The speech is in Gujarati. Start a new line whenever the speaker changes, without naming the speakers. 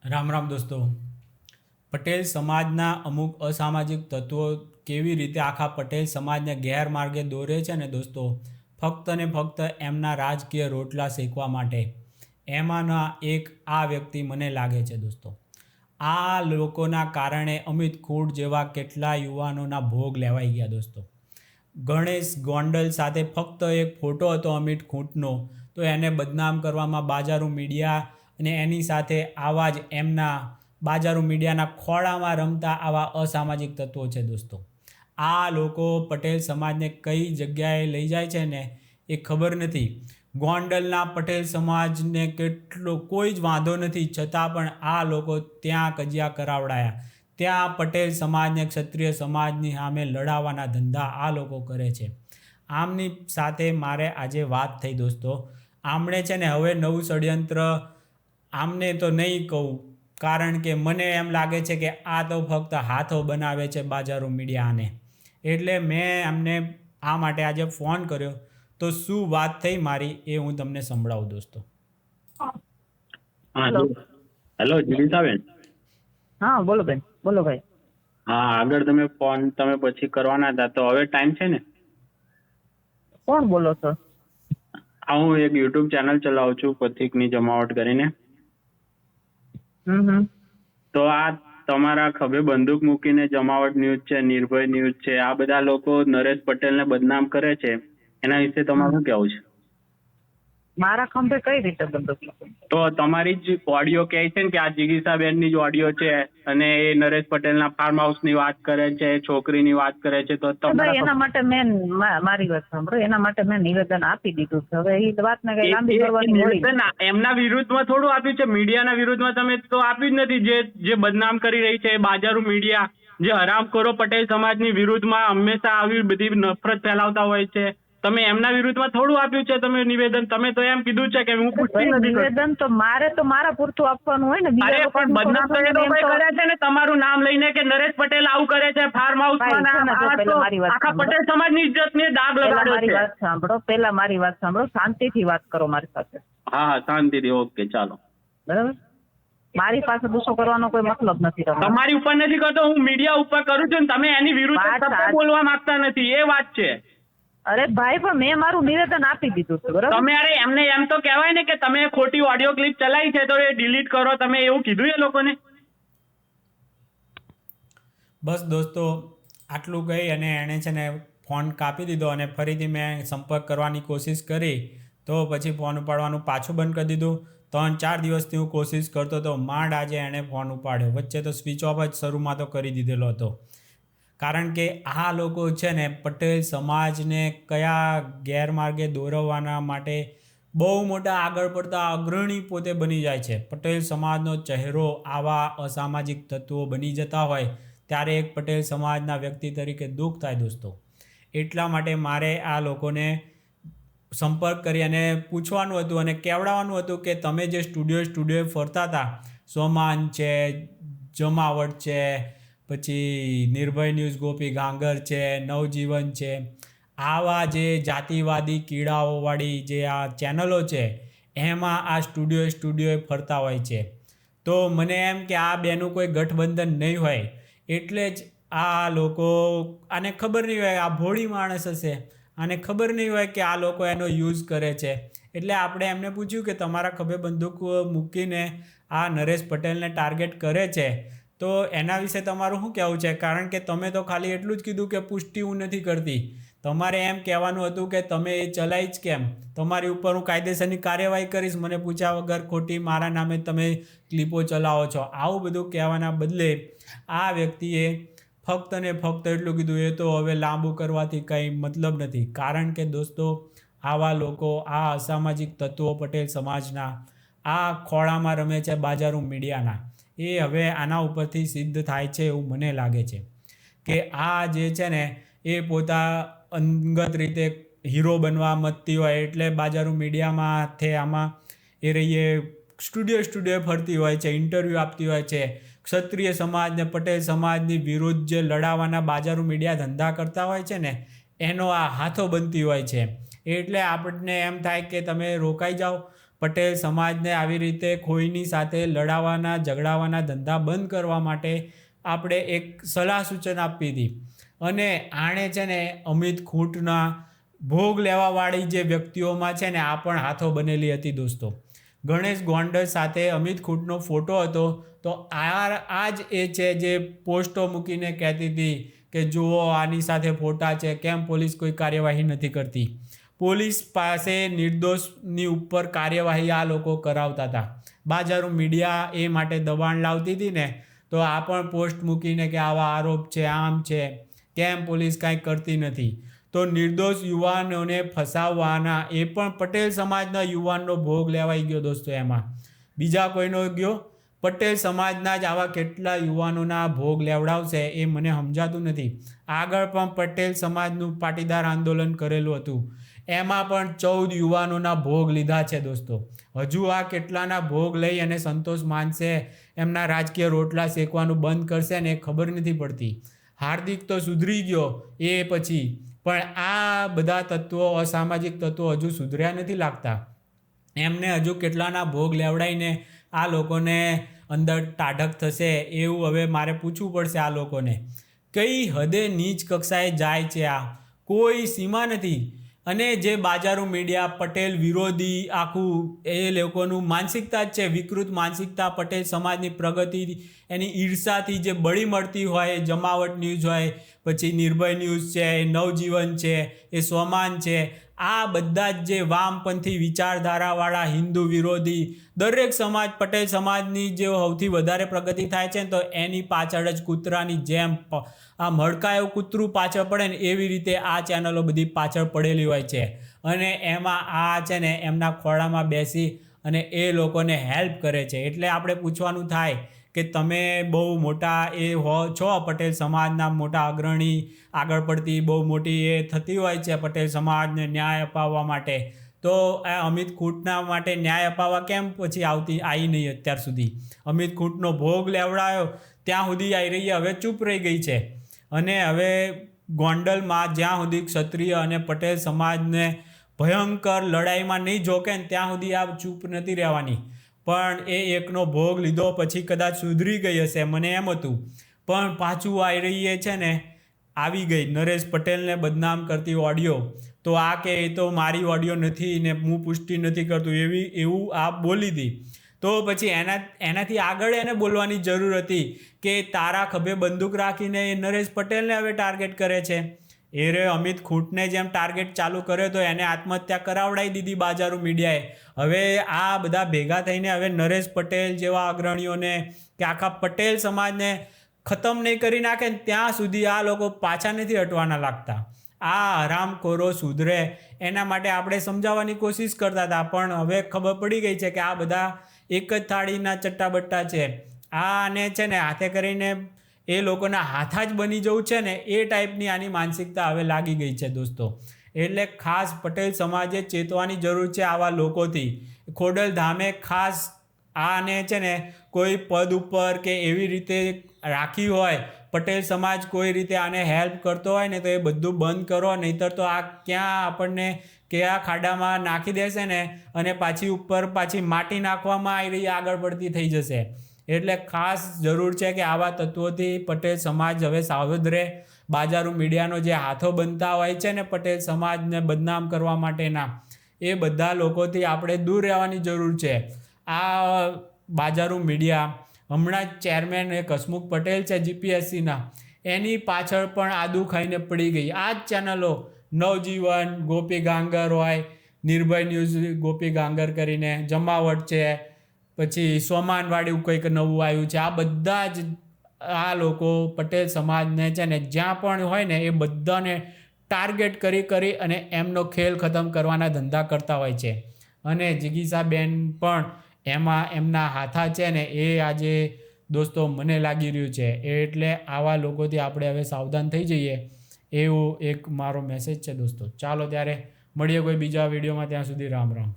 રામ રામ દોસ્તો. પટેલ સમાજના અમુક અસામાજિક તત્વો કેવી રીતે આખા પટેલ સમાજને ગેરમાર્ગે દોરે છે ને દોસ્તો, ફક્ત ને ફક્ત એમના રાજકીય રોટલા શેકવા માટે. એમાંના એક આ વ્યક્તિ મને લાગે છે દોસ્તો. આ લોકોના કારણે અમિત ખૂંટ જેવા કેટલા યુવાનોના ભોગ લેવાઈ ગયા દોસ્તો. ગણેશ ગોંડલ સાથે ફક્ત એક ફોટો હતો અમિત ખૂંટનો, તો એને બદનામ કરવામાં બાજારું મીડિયા અને એની સાથે આવા જ એમના બાજારું મીડિયાના ખોળામાં રમતા આવા અસામાજિક તત્વો છે દોસ્તો. આ લોકો પટેલ સમાજને કઈ જગ્યાએ લઈ જાય છે ને એ ખબર નથી. ગોંડલના પટેલ સમાજને કેટલો કોઈ જ વાંધો નથી, છતાં પણ આ લોકો ત્યાં કજિયા કરાવડાયા. ત્યાં પટેલ સમાજને ક્ષત્રિય સમાજની સામે લડાવવાના ધંધા આ લોકો કરે છે. આમની સાથે મારે આજે વાત થઈ દોસ્તો. આમણે છે ને હવે નવું ષડયંત્ર, આમને તો નહીં કહું, કારણ કે મને એમ લાગે છે કે આ તો ફક્ત હાથો બનાવે છે બાજારો મીડિયાને. એટલે મેં એમને આ માટે આજે ફોન કર્યો. તો શું વાત થઈ મારી એ હું તમને સંભળાવું દોસ્તો.
હા
હેલો.
હેલો જીવિતાબેન.
હા બોલો બેન, બોલો ભાઈ.
હા, આગળ તમે ફોન પછી કરવાના હતા, તો હવે ટાઈમ છે ને?
કોણ બોલો છો?
હું એક યુટ્યુબ ચેનલ ચલાવું છું, પથિકની જમાવટ કરીને. તો આ તમારા ખભે બંદૂક મૂકીને જમાવટ ન્યૂઝ છે, નિર્ભય ન્યૂઝ છે, આ બધા લોકો નરેશ પટેલને બદનામ કરે છે, એના વિશે તમારું શું કહેવું છે?
મારા ખંભે કઈ રીતે બંદૂક મૂકી?
તો તમારી જ ઓડિયો કહે છે ને કે આ જિગીસાબેનની જ ઓડિયો છે, અને એ નરેશ પટેલના ફાર્મ હાઉસની વાત કરે છે, છોકરીની વાત કરે છે, તો
ભાઈ એના માટે મેં મારી વાત સાંભળો, એના માટે મેં નિવેદન આપી દીધું છે. હવે એ વાતને કઈ લાંબી કરવાની હોય.
નિવેદન એમના વિરુદ્ધમાં થોડું આપ્યું છે, મીડિયાના વિરુદ્ધમાં તમે તો આપ્યું જ નથી. જે બદનામ કરી રહી છે બાજારું મીડિયા, જે હરામખોરો પટેલ સમાજની વિરુદ્ધમાં હંમેશા આવી બધી નફરત ફેલાવતા હોય છે, તમે એમના વિરુદ્ધમાં થોડું આપ્યું છે તમે નિવેદન. તમે તો એમ કીધું છે કે હું પૂછતી નથી.
નિવેદન તો મારા પૂરતું આપવાનું હોય ને.
અરે પણ બદનામ તો એ લોકો કરે છે ને તમારું નામ લઈને કે નરેશ પટેલ આવું કરે છે ફાર્મ હાઉસમાં. આખા પટેલ સમાજની ઇજ્જતને દાગ લગાડ્યો છે.
વાત સાંભળો, પહેલા મારી વાત સાંભળો, શાંતિથી વાત કરો મારી સાથે.
હા શાંતિથી, ઓકે ચાલો.
બરાબર, મારી પાસે ગુસ્સો કરવાનો કોઈ મતલબ નથી.
તમારી ઉપર નથી કરતો, હું મીડિયા ઉપર કરું છું ને તમે એની વિરુદ્ધ બોલવા માંગતા નથી, એ વાત છે.
અરે ભાઈ, પણ મેં મારું નિવેદન આપી દીધું છે. બરાબર,
તમે અરે એમને એમ તો કહેવાય ને કે તમે ખોટી ઓડિયો ક્લિપ ચલાવી છે તો એ ડિલીટ કરો, તમે એવું કીધું એ લોકોને?
બસ દોસ્તો, આટલું કહી અને એણે છે ને ફોન કાપી દીધો. અને ફરીથી મેં સંપર્ક કરવાની કોશિશ કરી તો પછી ફોન ઉપાડવાનું પાછું બંધ કરી દીધું. 3-4 દિવસથી હું કોશિશ કરતો હતો, માંડ આજે એણે ફોન ઉપાડ્યો. વચ્ચે તો સ્વિચ ઓફ જ શરૂમાં તો કરી દીધેલો હતો. કારણ કે આ લોકો છે ને પટેલ સમાજને કયા ગેરમાર્ગે દોરવવાના માટે બહુ મોટા આગળ પડતા અગ્રણી પોતે બની જાય છે. પટેલ સમાજનો ચહેરો આવા અસામાજિક તત્વો બની જતા હોય ત્યારે એક પટેલ સમાજના વ્યક્તિ તરીકે દુઃખ થાય દોસ્તો. એટલા માટે મારે આ લોકોને સંપર્ક કરી અને પૂછવાનું હતું અને કહેવડાવવાનું હતું કે તમે જે સ્ટુડિયો ફરતા હતા, સોમાન છે, જમાવટ છે, પછી નિર્ભય ન્યૂઝ ગોપી ગાંગર છે, નવજીવન છે, આવા જે જાતિવાદી કીડાઓવાળી જે આ ચેનલો છે એમાં આ સ્ટુડિયોએ ફરતા હોય છે. તો મને એમ કે આ બેનું કોઈ ગઠબંધન નહીં હોય, એટલે જ આ લોકો, આને ખબર નહીં હોય, આ ભોળી માણસ હશે, આને ખબર નહીં હોય કે આ લોકો એનો યુઝ કરે છે. એટલે આપણે એમને પૂછ્યું કે તમારા ખભે બંદૂક મૂકીને આ નરેશ પટેલને ટાર્ગેટ કરે છે, તો એના વિશે તમારું શું કહેવું છે? કારણ કે તમે તો ખાલી એટલું જ કીધું કે પુષ્ટિ હું નથી કરતી. તમારે એમ કહેવાનું હતું કે તમે એ ચલાવી જ કેમ, તમારી ઉપર હું કાયદેસરની કાર્યવાહી કરીશ, મને પૂછ્યા વગર ખોટી મારા નામે તમે ક્લિપો ચલાવો છો. આવું બધું કહેવાના બદલે આ વ્યક્તિએ ફક્ત ને ફક્ત એટલું કીધું, એ તો હવે લાંબુ કરવાથી કંઈ મતલબ નથી. કારણ કે દોસ્તો, આવા લોકો, આ અસામાજિક તત્વો પટેલ સમાજના આ ખોળામાં રમે છે બાજારું મીડિયાના, એ હવે આના ઉપરથી સિદ્ધ થાય છે એવું મને લાગે છે. કે આ જે છે ને એ પોતા અંગત રીતે હીરો બનવા મતતી હોય એટલે બાજારું મીડિયામાં આમાં એ રહીએ સ્ટુડિયો ફરતી હોય છે, ઇન્ટરવ્યૂ આપતી હોય છે, ક્ષત્રિય સમાજને પટેલ સમાજની વિરુદ્ધ જે લડાવવાના બાજારું મીડિયા ધંધા કરતા હોય છે ને એનો આ હાથો બનતી હોય છે. એટલે આપણને એમ થાય કે તમે રોકાઈ જાઓ, પટેલ સમાજને આવી રીતે કોઈની સાથે લડાવવાના ઝઘડાવાના ધંધા બંધ કરવા માટે આપણે એક સલાહ સૂચન આપી હતી. અને આણે છે ને અમિત ખૂંટના ભોગ લેવાવાળી જે વ્યક્તિઓમાં છે ને આ પણ હાથો બનેલી હતી દોસ્તો. ગણેશ ગોંડલ સાથે અમિત ખૂંટનો ફોટો હતો. તો આ જ એ છે જે પોસ્ટો મૂકીને કહેતી હતી કે જુઓ આની સાથે ફોટા છે, કેમ પોલીસ કોઈ કાર્યવાહી નથી કરતી. પોલીસ પાસે નિર્દોષની ઉપર કાર્યવાહી આ લોકો કરાવતા હતા. બાજારું મીડિયા એ માટે દબાણ લાવતી હતી ને, તો આ પણ પોસ્ટ મૂકીને કે આવા આરોપ છે, આમ છે, કેમ પોલીસ કાંઈ કરતી નથી. તો નિર્દોષ યુવાનોને ફસાવવાના એ પણ પટેલ સમાજના યુવાનનો ભોગ લેવાઈ ગયો દોસ્તો. એમાં બીજા કોઈનો ગયો? પટેલ સમાજના જ આવા કેટલા યુવાનોના ભોગ લેવડાવશે એ મને સમજાતું નથી. આગળ પણ પટેલ સમાજનું પાટીદાર આંદોલન કરેલું હતું, એમાં પણ 14 યુવાનોના ભોગ લીધા છે દોસ્તો. હજુ આ કેટલાના ભોગ લઈ અને સંતોષ માનશે, એમના રાજકીય રોટલા શેકવાનું બંધ કરશે ને એ ખબર નથી પડતી. હાર્દિક તો સુધરી ગયો એ પછી, પણ આ બધા તત્વો, અસામાજિક તત્વો હજુ સુધર્યા નથી લાગતા. એમને હજુ કેટલાના ભોગ લેવડાવીને આ લોકોને અંદર ટાઢક થશે એવું હવે મારે પૂછવું પડશે આ લોકોને. કઈ હદે નીચ કક્ષાએ જાય છે આ, કોઈ સીમા નથી. અને જે બાજારું મીડિયા પટેલ વિરોધી આખું એ લોકોનું માનસિકતા જ છે, વિકૃત માનસિકતા. પટેલ સમાજની પ્રગતિ એની ઈર્ષાથી જે બળી મળતી હોય, જમાવટ ન્યૂઝ હોય, પછી નિર્ભય ન્યૂઝ છે, એ નવજીવન છે, એ સ્વમાન છે, આ બધા જ જે વામપંથી વિચારધારાવાળા હિન્દુ વિરોધી દરેક સમાજ, પટેલ સમાજની જે સૌથી વધારે પ્રગતિ થાય છે ને તો એની પાછળ જ કૂતરાની જેમ આ મડકાયું કૂતરું પાછળ પડે ને એવી રીતે આ ચેનલો બધી પાછળ પડેલી હોય છે. અને એમાં આ છે ને એમના ખોળામાં બેસી અને એ લોકોને હેલ્પ કરે છે. એટલે આપણે પૂછવાનું થાય કે તમે બહુ મોટા એ છો, પટેલ સમાજના મોટા અગ્રણી, આગળ પડતી બહુ મોટી એ થતી હોય છે પટેલ સમાજને ન્યાય અપાવવા માટે, તો આ અમિત ખૂંટના માટે ન્યાય અપાવવા કેમ પછી આવી નહીં અત્યાર સુધી? અમિત ખૂંટનો ભોગ લેવડાયો ત્યાં સુધી આવી રહી, હવે ચૂપ રહી ગઈ છે. અને હવે ગોંડલમાં જ્યાં સુધી ક્ષત્રિય અને પટેલ સમાજને ભયંકર લડાઈમાં નહીં ઝોકે ને ત્યાં સુધી આ ચૂપ નથી રહેવાની. પણ એ એકનો ભોગ લીધો પછી કદાચ સુધરી ગઈ હશે, મને એમ હતું. પણ પાછું આવી રહી છે ને, આવી ગઈ નરેશ પટેલને બદનામ કરતી ઓડિયો. તો આ કે એ તો મારી ઓડિયો નથી ને હું પુષ્ટિ નથી કરતું એવું આ બોલી હતી. તો પછી એનાથી આગળ એને બોલવાની જરૂર હતી કે તારા ખભે બંદૂક રાખીને એ નરેશ પટેલને હવે ટાર્ગેટ કરે છે. એ રે અમિત ખૂંટને જેમ ટાર્ગેટ ચાલુ કર્યો તો એને આત્મહત્યા કરાવડાવી દીધી બાજારું મીડિયાએ. હવે આ બધા ભેગા થઈને હવે નરેશ પટેલ જેવા અગ્રણીઓને કે આખા પટેલ સમાજને ખતમ નહીં કરી નાખે ને ત્યાં સુધી આ લોકો પાછા નથી હટવાના લાગતા. આ હરામખોરો સુધરે એના માટે આપણે સમજાવવાની કોશિશ કરતા હતા, પણ હવે ખબર પડી ગઈ છે કે આ બધા એક જ થાળીના ચટ્ટાબટ્ટા છે. આને છે ને હાથે કરીને એ લોકોના હાથા જ બની જવું છે ને એ ટાઈપની આની માનસિકતા હવે લાગી ગઈ છે દોસ્તો. એટલે ખાસ પટેલ સમાજે ચેતવાની જરૂર છે આવા લોકોથી. ખોડલધામે ખાસ આને છે ને કોઈ પદ ઉપર કે એવી રીતે રાખી હોય, પટેલ સમાજ કોઈ રીતે આને હેલ્પ કરતો હોય ને તો એ બધું બંધ કરો, નહીંતર તો આ ક્યાં આપણને કયા ખાડામાં નાખી દેશે ને અને પાછી ઉપર પાછી માટી નાખવામાં આવી રહી આગળ પડતી થઈ જશે. એટલે ખાસ જરૂર છે કે આવા તત્વોથી પટેલ સમાજ હવે સાવધ રહે. બાજારું મીડિયાનો જે હાથો બનતા હોય છે ને પટેલ સમાજને બદનામ કરવા માટેના, એ બધા લોકોથી આપણે દૂર રહેવાની જરૂર છે. આ બાજારું મીડિયા હમણાં જ ચેરમેન એક હસમુખ પટેલ છે જીપીએસસીના, એની પાછળ પણ આદુ ખાઈને પડી ગઈ. આ જ ચેનલો નવજીવન, ગોપી ગાંગર હોય, નિર્ભય ન્યૂઝ ગોપી ગાંગર કરીને, જમાવટ છે, પછી સોમાનવાળું કંઈક નવું આવ્યું છે. આ બધા જ આ લોકો પટેલ સમાજને છે ને જ્યાં પણ હોય ને એ બધાને ટાર્ગેટ કરી અને એમનો ખેલ ખતમ કરવાના ધંધા કરતા હોય છે. અને જિગીસાબેન પણ એમાં એમના હાથા છે ને એ આજે દોસ્તો મને લાગી રહ્યું છે. એટલે આવા લોકોથી આપણે હવે સાવધાન થઈ જઈએ એવું એક મારો મેસેજ છે દોસ્તો. ચાલો ત્યારે મળીએ કોઈ બીજા વિડીયોમાં, ત્યાં સુધી રામ રામ.